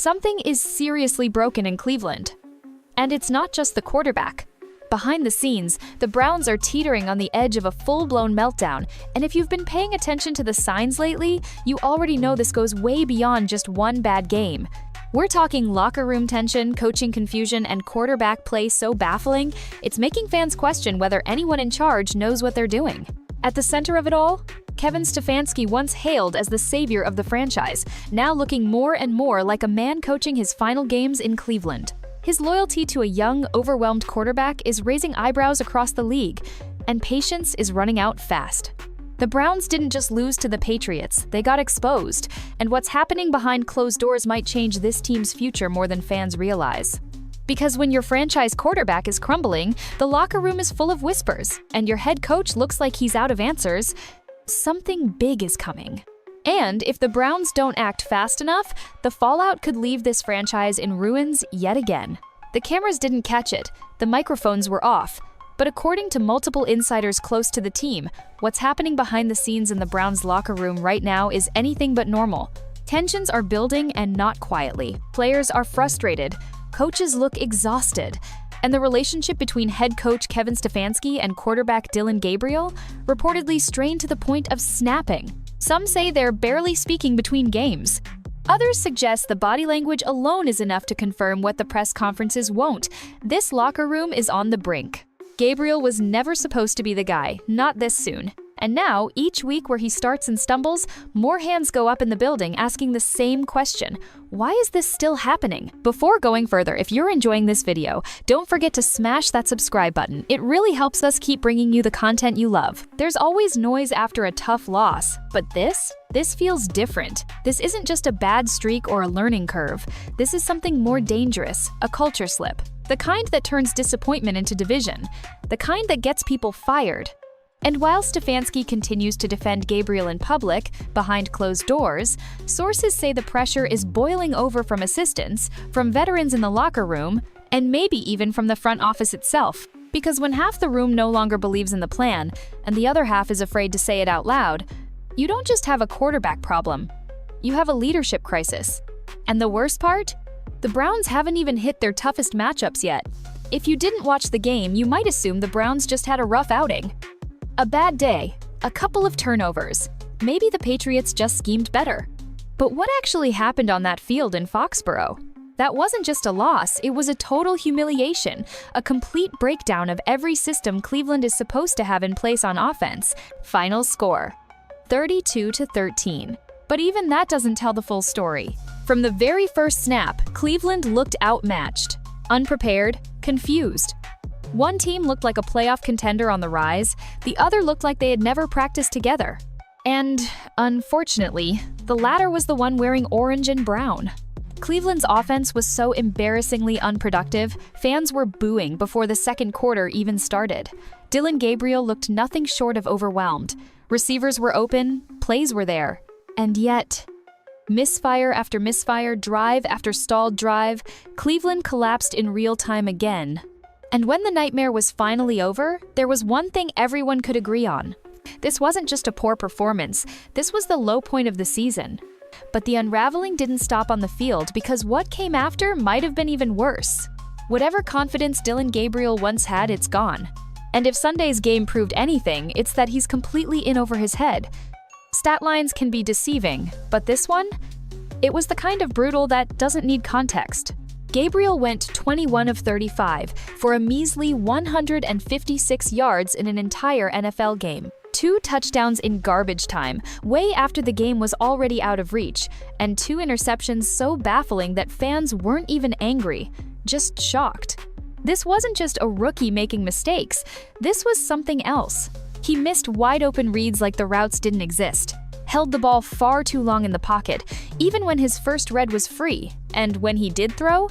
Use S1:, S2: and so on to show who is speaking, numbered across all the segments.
S1: Something is seriously broken in Cleveland. And it's not just the quarterback. Behind the scenes, the Browns are teetering on the edge of a full-blown meltdown, and if you've been paying attention to the signs lately, you already know this goes way beyond just one bad game. We're talking locker room tension, coaching confusion, and quarterback play so baffling, it's making fans question whether anyone in charge knows what they're doing. At the center of it all, Kevin Stefanski, once hailed as the savior of the franchise, now looking more and more like a man coaching his final games in Cleveland. His loyalty to a young, overwhelmed quarterback is raising eyebrows across the league, and patience is running out fast. The Browns didn't just lose to the Patriots, they got exposed, and what's happening behind closed doors might change this team's future more than fans realize. Because when your franchise quarterback is crumbling, the locker room is full of whispers, and your head coach looks like he's out of answers, something big is coming. And if the Browns don't act fast enough, the fallout could leave this franchise in ruins yet again. The cameras didn't catch it, the microphones were off, but according to multiple insiders close to the team, what's happening behind the scenes in the Browns locker room right now is anything but normal. Tensions are building and not quietly. Players are frustrated, coaches look exhausted, and the relationship between head coach Kevin Stefanski and quarterback Dillon Gabriel reportedly strained to the point of snapping. Some say they're barely speaking between games. Others suggest the body language alone is enough to confirm what the press conferences won't. This locker room is on the brink. Gabriel was never supposed to be the guy, not this soon. And now, each week where he starts and stumbles, more hands go up in the building asking the same question. Why is this still happening? Before going further, if you're enjoying this video, don't forget to smash that subscribe button. It really helps us keep bringing you the content you love. There's always noise after a tough loss, but this feels different. This isn't just a bad streak or a learning curve. This is something more dangerous, a culture slip. The kind that turns disappointment into division. The kind that gets people fired. And while Stefanski continues to defend Gabriel in public, behind closed doors, sources say the pressure is boiling over from assistants, from veterans in the locker room, and maybe even from the front office itself. Because when half the room no longer believes in the plan, and the other half is afraid to say it out loud, you don't just have a quarterback problem, you have a leadership crisis. And the worst part? The Browns haven't even hit their toughest matchups yet. If you didn't watch the game, you might assume the Browns just had a rough outing. A bad day, a couple of turnovers. Maybe the Patriots just schemed better. But what actually happened on that field in Foxborough? That wasn't just a loss, it was a total humiliation, a complete breakdown of every system Cleveland is supposed to have in place on offense. Final score, 32-13. But even that doesn't tell the full story. From the very first snap, Cleveland looked outmatched, unprepared, confused. One team looked like a playoff contender on the rise, the other looked like they had never practiced together. And, unfortunately, the latter was the one wearing orange and brown. Cleveland's offense was so embarrassingly unproductive, fans were booing before the second quarter even started. Dillon Gabriel looked nothing short of overwhelmed. Receivers were open, plays were there. And yet, misfire after misfire, drive after stalled drive, Cleveland collapsed in real time again. And when the nightmare was finally over, there was one thing everyone could agree on. This wasn't just a poor performance, this was the low point of the season. But the unraveling didn't stop on the field because what came after might have been even worse. Whatever confidence Dillon Gabriel once had, it's gone. And if Sunday's game proved anything, it's that he's completely in over his head. Stat lines can be deceiving, but this one? It was the kind of brutal that doesn't need context. Gabriel went 21 of 35 for a measly 156 yards in an entire NFL game. 2 touchdowns in garbage time, way after the game was already out of reach, and 2 interceptions so baffling that fans weren't even angry, just shocked. This wasn't just a rookie making mistakes, this was something else. He missed wide-open reads like the routes didn't exist, held the ball far too long in the pocket, even when his first read was free, and when he did throw,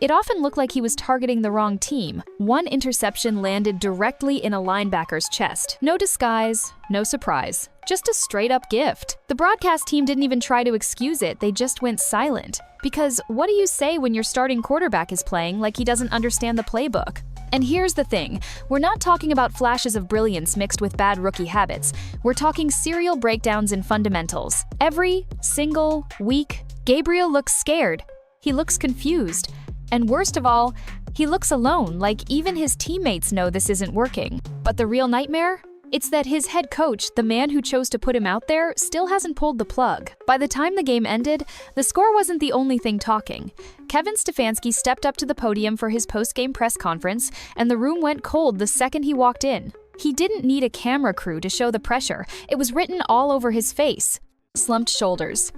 S1: it often looked like he was targeting the wrong team. One interception landed directly in a linebacker's chest. No disguise, no surprise, just a straight-up gift. The broadcast team didn't even try to excuse it, they just went silent. Because what do you say when your starting quarterback is playing like he doesn't understand the playbook? And here's the thing, we're not talking about flashes of brilliance mixed with bad rookie habits. We're talking serial breakdowns in fundamentals. Every single week, Gabriel looks scared. He looks confused. And worst of all, he looks alone, like even his teammates know this isn't working. But the real nightmare? It's that his head coach, the man who chose to put him out there, still hasn't pulled the plug. By the time the game ended, the score wasn't the only thing talking. Kevin Stefanski stepped up to the podium for his post-game press conference, and the room went cold the second he walked in. He didn't need a camera crew to show the pressure. It was written all over his face. Slumped shoulders.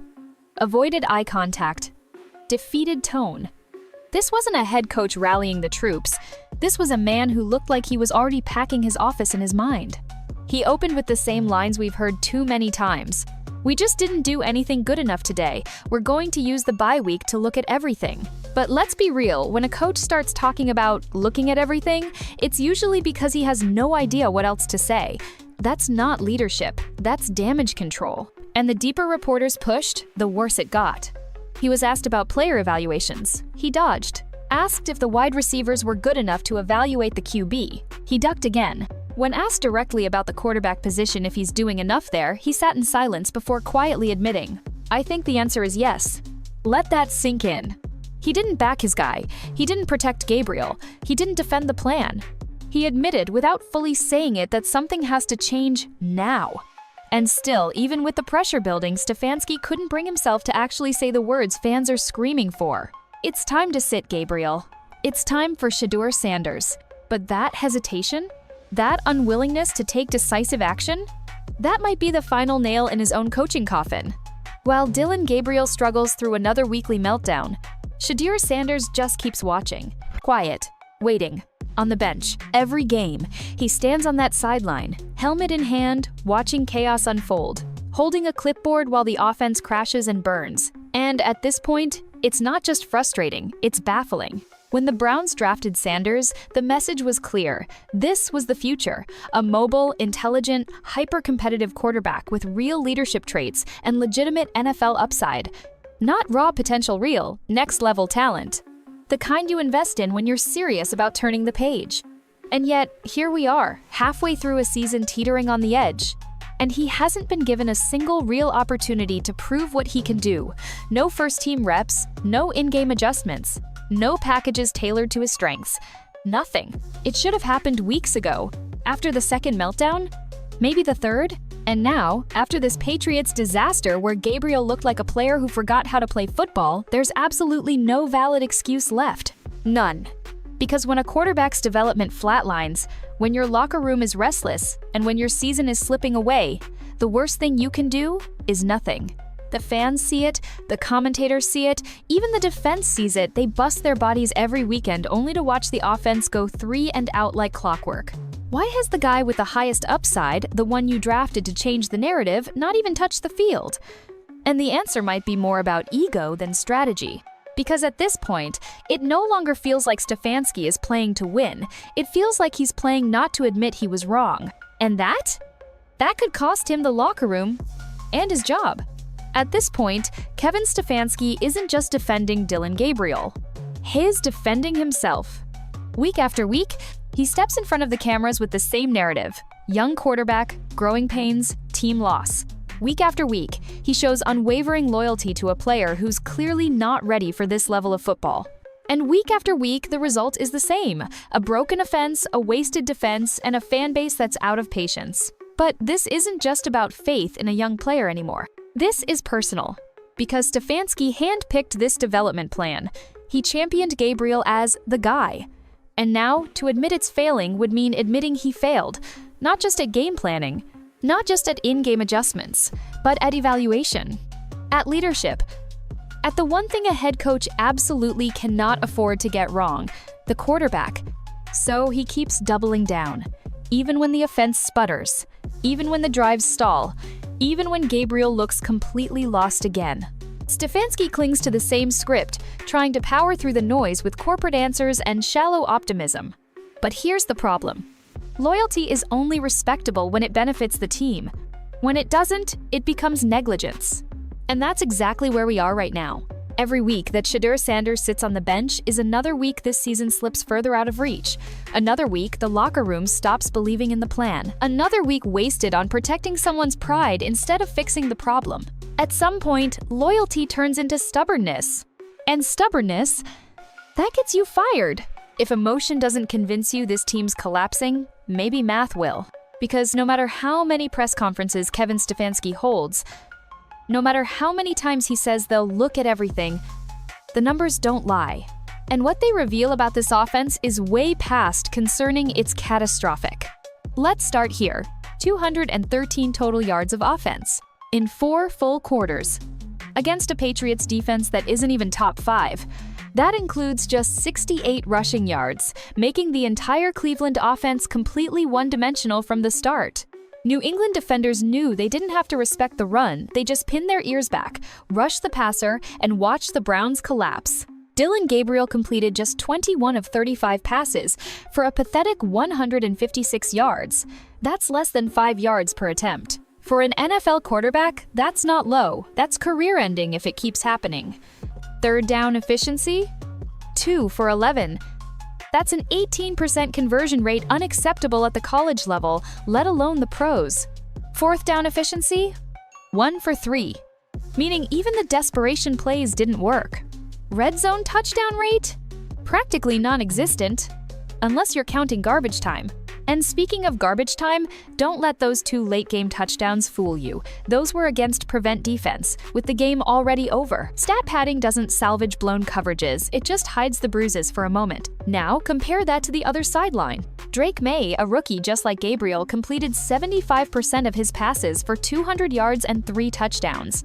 S1: Avoided eye contact. Defeated tone. This wasn't a head coach rallying the troops. This was a man who looked like he was already packing his office in his mind. He opened with the same lines we've heard too many times. "We just didn't do anything good enough today. We're going to use the bye week to look at everything." But let's be real, when a coach starts talking about looking at everything, it's usually because he has no idea what else to say. That's not leadership, that's damage control. And the deeper reporters pushed, the worse it got. He was asked about player evaluations. He dodged. Asked if the wide receivers were good enough to evaluate the QB. He ducked again. When asked directly about the quarterback position if he's doing enough there, he sat in silence before quietly admitting, "I think the answer is yes." Let that sink in. He didn't back his guy. He didn't protect Gabriel. He didn't defend the plan. He admitted, without fully saying it, that something has to change now. And still, even with the pressure building, Stefanski couldn't bring himself to actually say the words fans are screaming for. It's time to sit, Gabriel. It's time for Shedeur Sanders. But that hesitation? That unwillingness to take decisive action? That might be the final nail in his own coaching coffin. While Dillon Gabriel struggles through another weekly meltdown, Shedeur Sanders just keeps watching. Quiet. Waiting. On the bench. Every game, he stands on that sideline, helmet in hand, watching chaos unfold, holding a clipboard while the offense crashes and burns. And at this point, it's not just frustrating, it's baffling. When the Browns drafted Sanders, the message was clear. This was the future, a mobile, intelligent, hyper-competitive quarterback with real leadership traits and legitimate NFL upside. Not raw potential, real, next-level talent. The kind you invest in when you're serious about turning the page. And yet, here we are, halfway through a season teetering on the edge. And he hasn't been given a single real opportunity to prove what he can do. No first-team reps, no in-game adjustments, no packages tailored to his strengths. Nothing. It should have happened weeks ago. After the second meltdown? Maybe the third? And now, after this Patriots disaster where Gabriel looked like a player who forgot how to play football, there's absolutely no valid excuse left. None. Because when a quarterback's development flatlines, when your locker room is restless, and when your season is slipping away, the worst thing you can do is nothing. The fans see it, the commentators see it, even the defense sees it. They bust their bodies every weekend only to watch the offense go 3 and out like clockwork. Why has the guy with the highest upside, the one you drafted to change the narrative, not even touched the field? And the answer might be more about ego than strategy. Because at this point, it no longer feels like Stefanski is playing to win. It feels like he's playing not to admit he was wrong. And that? That could cost him the locker room and his job. At this point, Kevin Stefanski isn't just defending Dillon Gabriel. He's defending himself. Week after week, he steps in front of the cameras with the same narrative. Young quarterback, growing pains, team loss. Week after week, he shows unwavering loyalty to a player who's clearly not ready for this level of football. And week after week, the result is the same. A broken offense, a wasted defense, and a fan base that's out of patience. But this isn't just about faith in a young player anymore. This is personal. Because Stefanski handpicked this development plan. He championed Gabriel as the guy. And now, to admit it's failing would mean admitting he failed, not just at game planning, not just at in-game adjustments, but at evaluation, at leadership, at the one thing a head coach absolutely cannot afford to get wrong, the quarterback. So he keeps doubling down, even when the offense sputters, even when the drives stall, even when Gabriel looks completely lost again. Stefanski clings to the same script, trying to power through the noise with corporate answers and shallow optimism. But here's the problem. Loyalty is only respectable when it benefits the team. When it doesn't, it becomes negligence. And that's exactly where we are right now. Every week that Shedeur Sanders sits on the bench is another week this season slips further out of reach. Another week the locker room stops believing in the plan. Another week wasted on protecting someone's pride instead of fixing the problem. At some point, loyalty turns into stubbornness. And stubbornness, that gets you fired. If emotion doesn't convince you this team's collapsing, maybe math will. Because no matter how many press conferences Kevin Stefanski holds, no matter how many times he says they'll look at everything, the numbers don't lie. And what they reveal about this offense is way past concerning it's catastrophic. Let's start here. 213 total yards of offense in 4 full quarters against a Patriots defense that isn't even top 5. That includes just 68 rushing yards, making the entire Cleveland offense completely one-dimensional from the start. New England defenders knew they didn't have to respect the run, they just pinned their ears back, rushed the passer, and watched the Browns collapse. Dillon Gabriel completed just 21 of 35 passes for a pathetic 156 yards. That's less than 5 yards per attempt. For an NFL quarterback, that's not low. That's career-ending if it keeps happening. Third down efficiency? 2 for 11. That's an 18% conversion rate unacceptable at the college level, let alone the pros. Fourth down efficiency? 1 for 3. Meaning even the desperation plays didn't work. Red zone touchdown rate? Practically non-existent, unless you're counting garbage time. And speaking of garbage time, don't let those 2 late-game touchdowns fool you. Those were against prevent defense, with the game already over. Stat padding doesn't salvage blown coverages, it just hides the bruises for a moment. Now, compare that to the other sideline. Drake May, a rookie just like Gabriel, completed 75% of his passes for 200 yards and 3 touchdowns.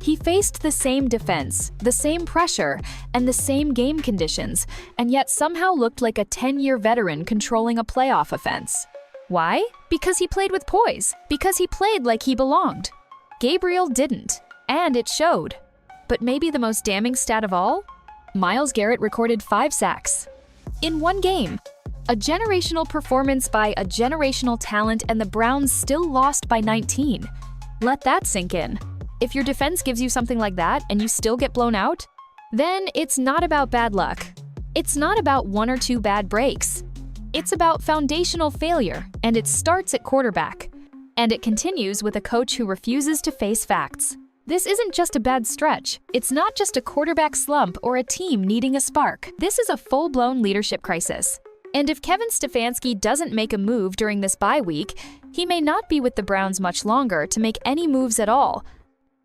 S1: He faced the same defense, the same pressure, and the same game conditions, and yet somehow looked like a 10-year veteran controlling a playoff offense. Why? Because he played with poise. Because he played like he belonged. Gabriel didn't, and it showed. But maybe the most damning stat of all? Myles Garrett recorded 5 sacks. In 1 game. A generational performance by a generational talent, and the Browns still lost by 19. Let that sink in. If your defense gives you something like that and you still get blown out, then it's not about bad luck. It's not about 1 or 2 bad breaks. It's about foundational failure, and it starts at quarterback. And it continues with a coach who refuses to face facts. This isn't just a bad stretch. It's not just a quarterback slump or a team needing a spark. This is a full-blown leadership crisis. And if Kevin Stefanski doesn't make a move during this bye week, he may not be with the Browns much longer to make any moves at all.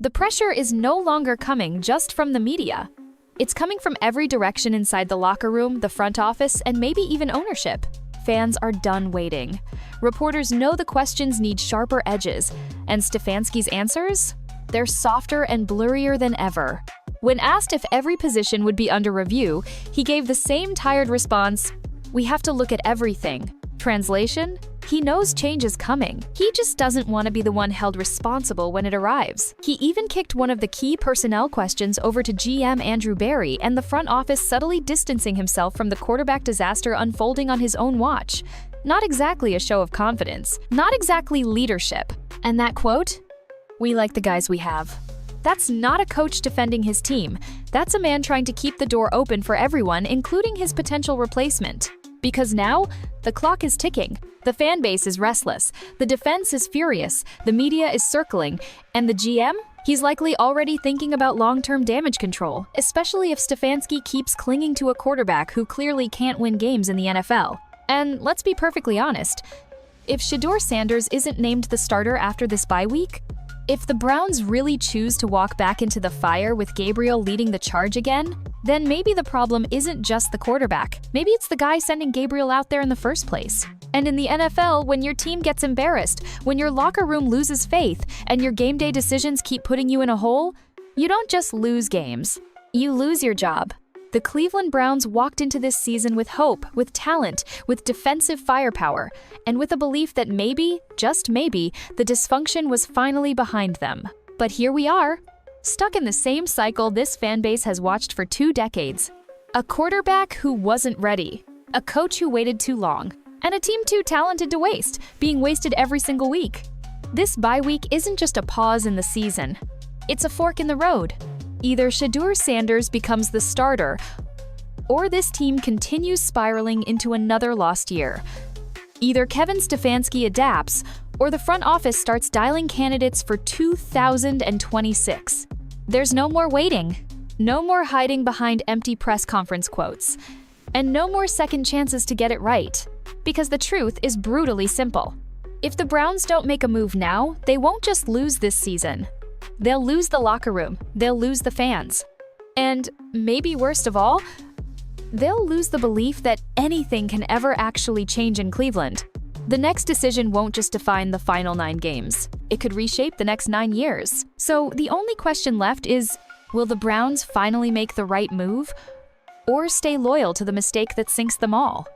S1: The pressure is no longer coming just from the media. It's coming from every direction inside the locker room, the front office, and maybe even ownership. Fans are done waiting. Reporters know the questions need sharper edges, and Stefanski's answers? They're softer and blurrier than ever. When asked if every position would be under review, he gave the same tired response, "We have to look at everything." Translation? He knows change is coming. He just doesn't want to be the one held responsible when it arrives. He even kicked one of the key personnel questions over to GM Andrew Berry, and the front office subtly distancing himself from the quarterback disaster unfolding on his own watch. Not exactly a show of confidence. Not exactly leadership. And that quote? "We like the guys we have." That's not a coach defending his team. That's a man trying to keep the door open for everyone, including his potential replacement. Because now, the clock is ticking. The fan base is restless. The defense is furious. The media is circling. And the GM? He's likely already thinking about long-term damage control, especially if Stefanski keeps clinging to a quarterback who clearly can't win games in the NFL. And let's be perfectly honest, if Shedeur Sanders isn't named the starter after this bye week, if the Browns really choose to walk back into the fire with Gabriel leading the charge again, then maybe the problem isn't just the quarterback. Maybe it's the guy sending Gabriel out there in the first place. And in the NFL, when your team gets embarrassed, when your locker room loses faith, and your game day decisions keep putting you in a hole, you don't just lose games. You lose your job. The Cleveland Browns walked into this season with hope, with talent, with defensive firepower, and with a belief that maybe, just maybe, the dysfunction was finally behind them. But here we are, stuck in the same cycle this fan base has watched for 2 decades. A quarterback who wasn't ready, a coach who waited too long, and a team too talented to waste, being wasted every single week. This bye week isn't just a pause in the season. It's a fork in the road. Either Shedeur Sanders becomes the starter, or this team continues spiraling into another lost year. Either Kevin Stefanski adapts, or the front office starts dialing candidates for 2026. There's no more waiting. No more hiding behind empty press conference quotes. And no more second chances to get it right. Because the truth is brutally simple. If the Browns don't make a move now, they won't just lose this season. They'll lose the locker room, they'll lose the fans. And maybe worst of all, they'll lose the belief that anything can ever actually change in Cleveland. The next decision won't just define the final 9 games. It could reshape the next 9 years. So the only question left is, will the Browns finally make the right move? Or stay loyal to the mistake that sinks them all?